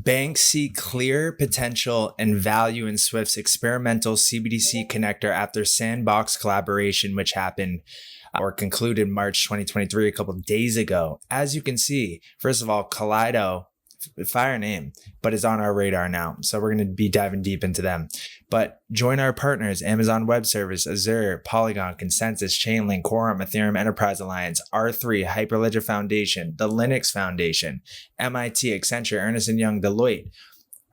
Banks see clear potential and value in Swift's experimental CBDC connector after sandbox collaboration, which happened or concluded March 2023, a couple of days ago. As you can see, first of all, Kaleido, fire name, but is on our radar now. So we're going to be diving deep into them. But join our partners: Amazon Web Service, Azure, Polygon, Consensus, Chainlink, Quorum, Ethereum Enterprise Alliance, R3, Hyperledger Foundation, the Linux Foundation, MIT, Accenture, Ernst & Young, Deloitte.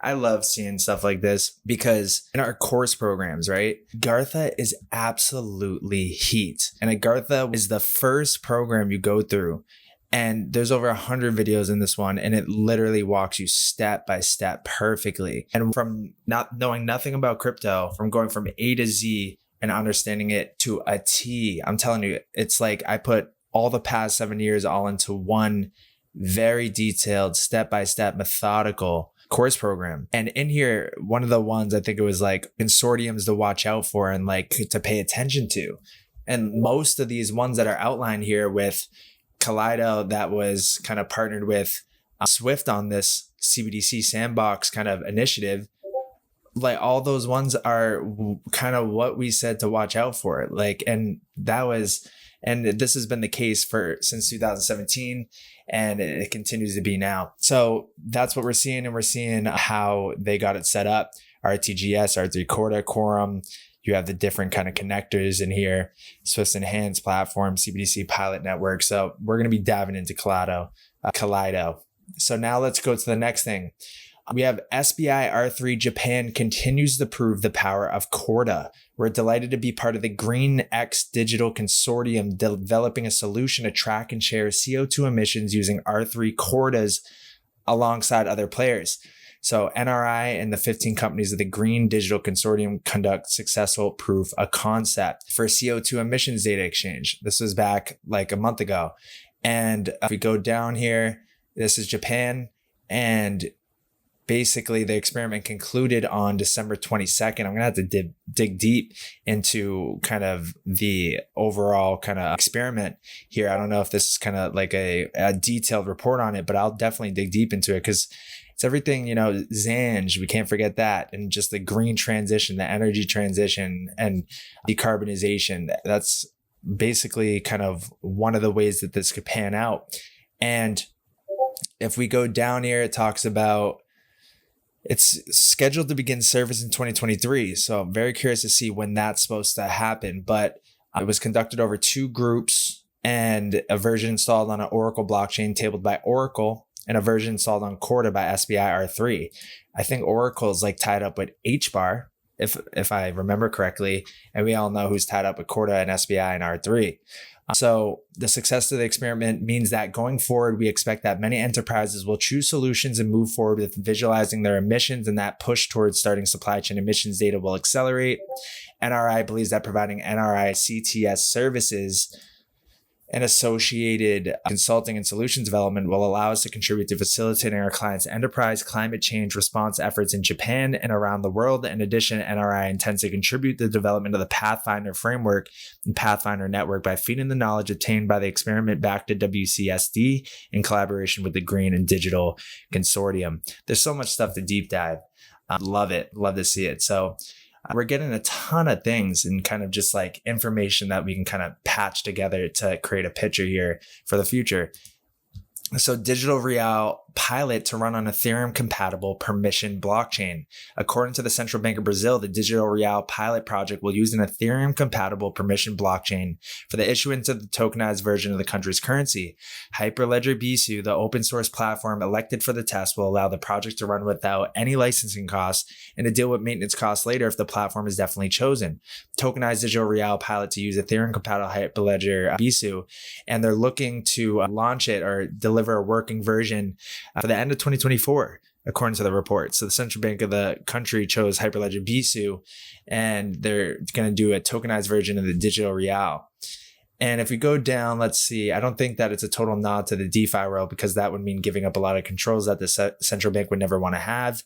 I love seeing stuff like this because in our course programs, right? Gartha is absolutely heat. And Gartha is the first program you go through. And there's over 100 videos in this one, and it literally walks you step by step perfectly. And from not knowing nothing about crypto, from going from A to Z and understanding it to a T, I'm telling you, it's like I put all the past 7 years all into one very detailed, step-by-step, methodical course program. And in here, one of the ones I think it was like consortiums to watch out for and like to pay attention to. And most of these ones that are outlined here with Kaleido, that was kind of partnered with Swift on this CBDC sandbox kind of initiative, like all those ones are kind of what we said to watch out for. Like, and this has been the case since 2017, and it continues to be now. So that's what we're seeing, and we're seeing how they got it set up. RTGS, R3 Corda, Quorum. You have the different kind of connectors in here, Swift's Enhanced Platform, CBDC Pilot Network. So we're going to be diving into Kaleido. So now let's go to the next thing. We have SBI R3 Japan continues to prove the power of Corda. We're delighted to be part of the Green X Digital Consortium, developing a solution to track and share CO2 emissions using R3 Cordas alongside other players. So NRI and the 15 companies of the Green Digital Consortium conduct successful proof of concept for CO2 emissions data exchange. This was back like a month ago. And if we go down here, this is Japan. And basically the experiment concluded on December 22nd. I'm going to have to dig deep into kind of the overall kind of experiment here. I don't know if this is kind of like a detailed report on it, but I'll definitely dig deep into it because it's everything, Zanj, we can't forget that. And just the green transition, the energy transition and decarbonization. That's basically kind of one of the ways that this could pan out. And if we go down here, it talks about it's scheduled to begin service in 2023. So I'm very curious to see when that's supposed to happen. But it was conducted over 2 groups and a version installed on an Oracle blockchain tabled by Oracle and a version installed on Corda by SBI R3. I think Oracle is like tied up with HBAR, if I remember correctly. And we all know who's tied up with Corda and SBI and R3. So the success of the experiment means that going forward, we expect that many enterprises will choose solutions and move forward with visualizing their emissions, and that push towards starting supply chain emissions data will accelerate. NRI believes that providing NRI CTS services and associated consulting and solutions development will allow us to contribute to facilitating our clients' enterprise climate change response efforts in Japan and around the world. In addition, NRI intends to contribute to the development of the Pathfinder framework and Pathfinder network by feeding the knowledge obtained by the experiment back to WCSD in collaboration with the Green and Digital Consortium. There's so much stuff to deep dive. Love it. Love to see it. So we're getting a ton of things and kind of just like information that we can kind of patch together to create a picture here for the future. So Digital Real pilot to run on Ethereum compatible permission blockchain. According to the Central Bank of Brazil, the Digital Real pilot project will use an Ethereum compatible permission blockchain for the issuance of the tokenized version of the country's currency. Hyperledger BSU, the open source platform elected for the test, will allow the project to run without any licensing costs and to deal with maintenance costs later if the platform is definitely chosen. Tokenized Digital Real pilot to use Ethereum compatible Hyperledger BSU, and they're looking to launch it or deliver a working version for the end of 2024, according to the report. So the central bank of the country chose Hyperledger BSU, and they're going to do a tokenized version of the Digital Real. And if we go down, let's see, I don't think that it's a total nod to the DeFi world because that would mean giving up a lot of controls that the central bank would never want to have.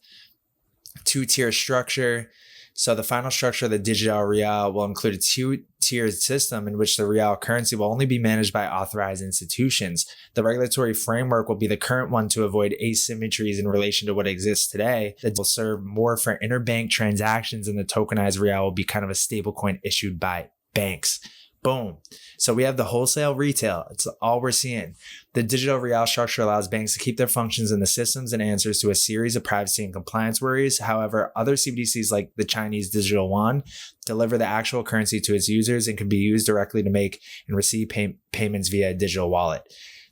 2-tier structure. So the final structure of the digital real will include a two-tiered system in which the real currency will only be managed by authorized institutions. The regulatory framework will be the current one to avoid asymmetries in relation to what exists today. That will serve more for interbank transactions, and the tokenized real will be kind of a stablecoin issued by banks. Boom. So we have the wholesale retail. It's all we're seeing. The digital real structure allows banks to keep their functions in the systems and answers to a series of privacy and compliance worries. However, other CBDCs like the Chinese digital yuan deliver the actual currency to its users and can be used directly to make and receive payments via a digital wallet.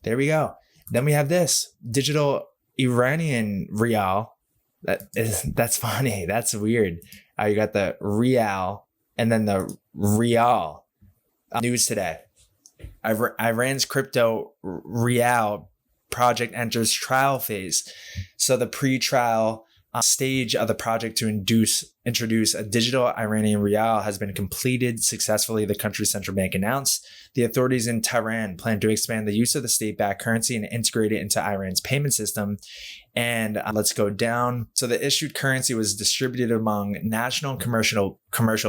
There we go. Then we have this digital Iranian real. That's funny. That's weird. You got the real and then the real. News today. Iran's crypto real project enters trial phase. So the pre-trial stage of the project to introduce a digital Iranian real has been completed successfully, the country's central bank announced. The authorities in Tehran plan to expand the use of the state-backed currency and integrate it into Iran's payment system. And let's go down. So the issued currency was distributed among national and commercial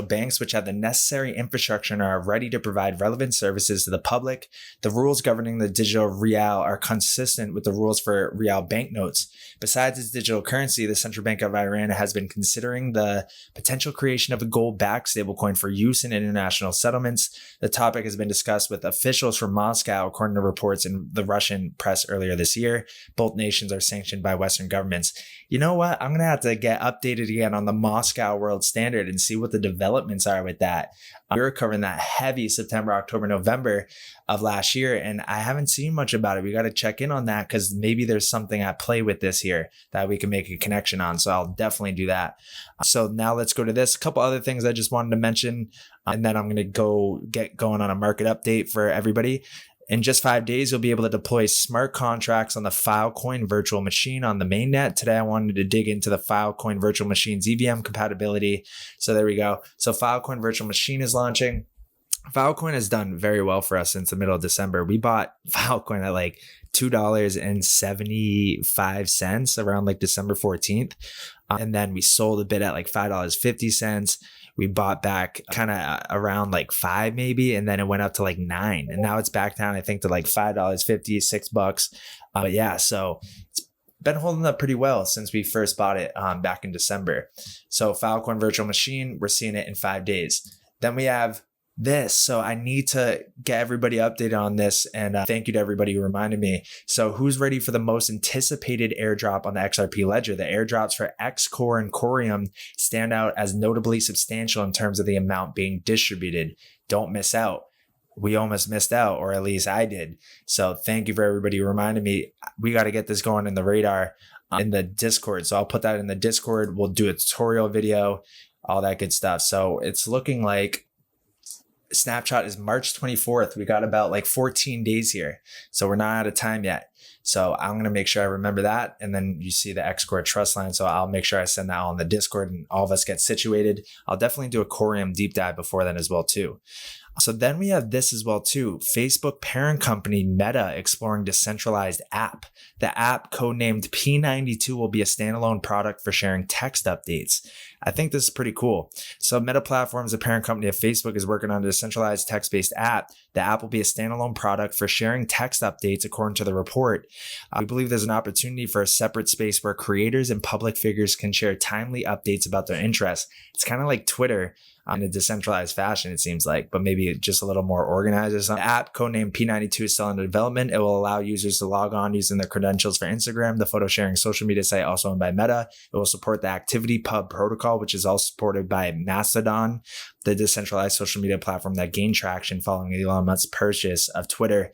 banks, which have the necessary infrastructure and are ready to provide relevant services to the public. The rules governing the digital real are consistent with the rules for real banknotes. Besides its digital currency, the Central Bank of Iran has been considering the potential creation of a gold-backed stablecoin for use in international settlements. The topic has been discussed with officials from Moscow, according to reports in the Russian press earlier this year. Both nations are sanctioned by Western governments. You know what? I'm going to have to get updated again on the Moscow World Standard and see what the developments are with that. We were covering that heavy September, October, November of last year, and I haven't seen much about it. We got to check in on that because maybe there's something at play with this here that we can make a connection on. So I'll definitely do that. So now let's go to this. A couple other things I just wanted to mention, and then I'm going to get going on a market update for everybody. In just 5 days, you'll be able to deploy smart contracts on the Filecoin virtual machine on the mainnet. Today, I wanted to dig into the Filecoin virtual machine's EVM compatibility. So there we go. So Filecoin virtual machine is launching. Filecoin has done very well for us since the middle of December. We bought Filecoin at like $2.75 around like December 14th. And then we sold a bit at like $5.50. We bought back kind of around like $5 maybe, and then it went up to like $9, and now it's back down, I think, to like $5.50, $6. But yeah, so it's been holding up pretty well since we first bought it back in December. So Filecoin virtual machine, we're seeing it in 5 days. Then we have this. So I need to get everybody updated on this, and thank you to everybody who reminded me. So who's ready for the most anticipated airdrop on the XRP Ledger? The airdrops for X Core and Corium stand out as notably substantial in terms of the amount being distributed. Don't miss out. We almost missed out, or at least I did. So thank you for everybody who reminded me. We got to get this going in the radar in the Discord. So I'll put that in the Discord. We'll do a tutorial video, all that good stuff. So it's looking like snapshot is March 24th. We got about like 14 days here. So we're not out of time yet. So I'm going to make sure I remember that. And then you see the X-Core trust line. So I'll make sure I send that on the Discord and all of us get situated. I'll definitely do a Corium deep dive before then as well too. So then we have this as well too. Facebook parent company Meta exploring decentralized app. The app, codenamed P92, will be a standalone product for sharing text updates. I think this is pretty cool. So Meta Platforms, the parent company of Facebook, is working on a decentralized text-based app. The app will be a standalone product for sharing text updates, according to the report. We believe there's an opportunity for a separate space where creators and public figures can share timely updates about their interests. It's kind of like Twitter, in a decentralized fashion, it seems like, but maybe just a little more organized or something. The app, codenamed P92, is still under development. It will allow users to log on using their credentials for Instagram, the photo sharing social media site also owned by Meta. It will support the ActivityPub protocol, which is also supported by Mastodon, the decentralized social media platform that gained traction following Elon Musk's purchase of Twitter.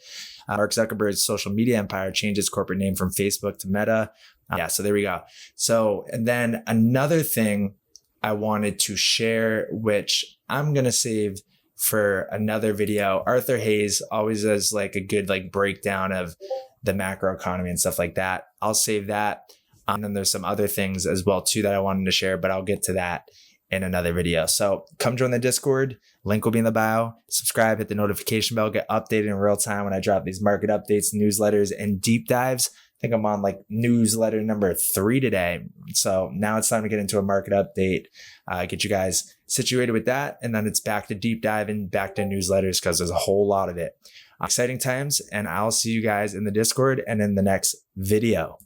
Mark Zuckerberg's social media empire changed its corporate name from Facebook to Meta. Yeah, so there we go. So, and then another thing I wanted to share, which I'm going to save for another video. Arthur Hayes always does like a good like breakdown of the macro economy and stuff like that. I'll save that. And then there's some other things as well too that I wanted to share, but I'll get to that in another video. So come join the Discord. Link will be in the bio. Subscribe, hit the notification bell, get updated in real time when I drop these market updates, newsletters, and deep dives. think I'm on like newsletter number 3 today. So now it's time to get into a market update, get you guys situated with that. And then it's back to deep diving, back to newsletters because there's a whole lot of it. Exciting times. And I'll see you guys in the Discord and in the next video.